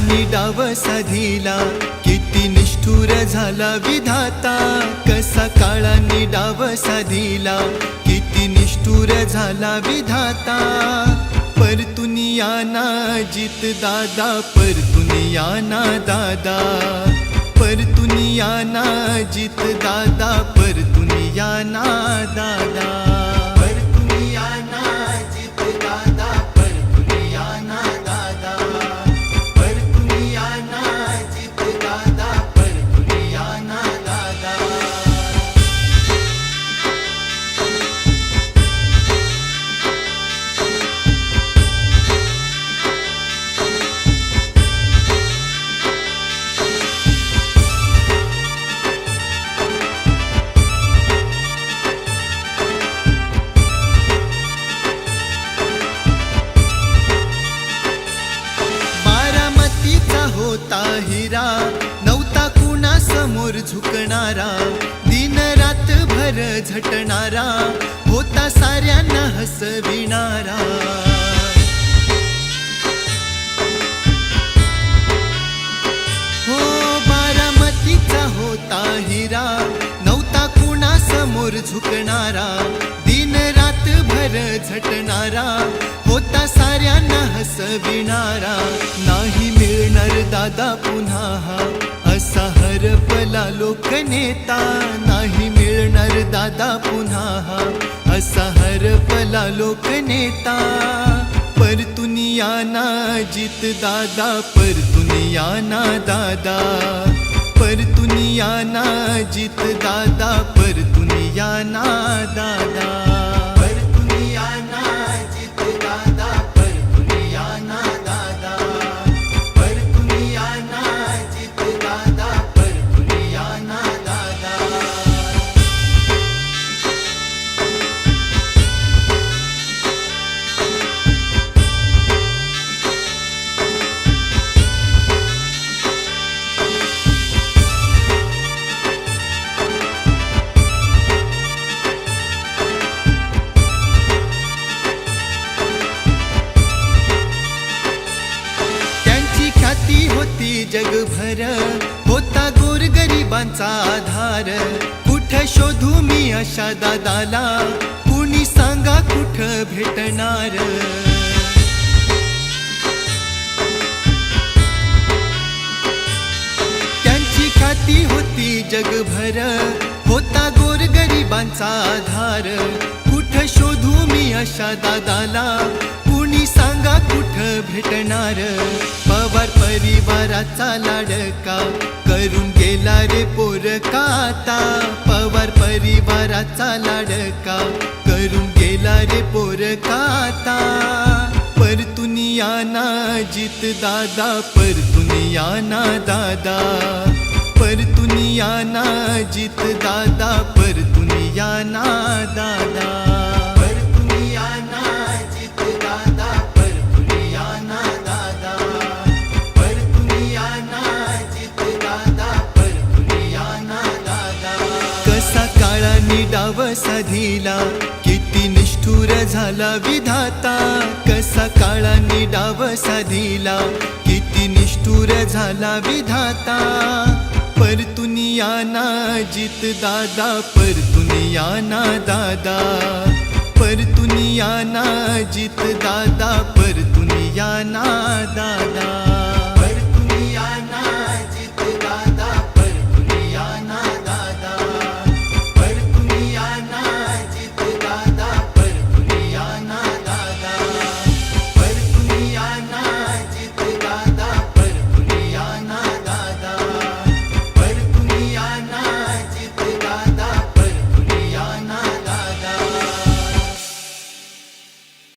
काळाने डाव साधिला, किती निष्ठुर झाला विधाता. कसा काळाने डाव साधिला, किती निष्ठुर झाला विधाता. परतुनिया ना जित दादा, परतुनिया ना दादा. परतुनिया ना जित दादा, परतुनिया ना दादा. परतुनिया ना जित दादा, परतुनिया ना दादा. परतुनिया ना जित दादा, परतुनिया ना दादा. होता हिरा, नव्हता कुणा समोर झुकणारा. दिन रात भर झटणारा, होता साऱ्यांना हसविणारा. हो बारामतीचा होता हिरा, नव्हता कुणा समोर झुकणारा. दिन रात भर झटणारा, होता साऱ्यांना हसविणारा. नाही मिळणार दादा पुन्हा हा, असा हरपला लोकनेता. नाही मिळणार दादा पुन्हा हा, असा हरपला लोकनेता. परतुनिया ना जित दादा, परतुनिया ना दादा. परतुनिया ना जित दादा, परतुनिया ना दादा. परतुनिया ना जित दादा, परतुनिया ना दादा. परतुनिया ना जित दादा, परतुनिया ना दादा. होती जगभर, होता गोरगरिबांचा आधार. कुठं शोधू मी अशा दादाला, कुणी सांगा कुठं भेटणार. त्यांची ख्याती होती जगभर, होता गोरगरिबांचा आधार. कुठं शोधू मी अशा दादाला, कुणी सांगा कुठं भेटणार. पवार परिवाराचा लाडका, करून गेला रे पोरका आता. पवार परिवाराचा लाडका, करून गेला रे पोरका आता. परतुनिया ना जित दादा, परतुनिया ना दादा. परतुनिया ना जित दादा, परतुनिया ना दादा. परतुनिया ना जित दादा, परतुनिया ना दादा. परतुनिया ना जित दादा, परतुनिया ना दादा. कसा काळाने डाव साधिला, किती निष्ठुर झाला विधाता. कसा काळाने डाव साधिला, किती निष्ठुर झाला विधाता. परतुनिया ना जित दादा, परतुनिया ना दादा. परतुनिया ना जित दादा, परतुनिया ना दादा.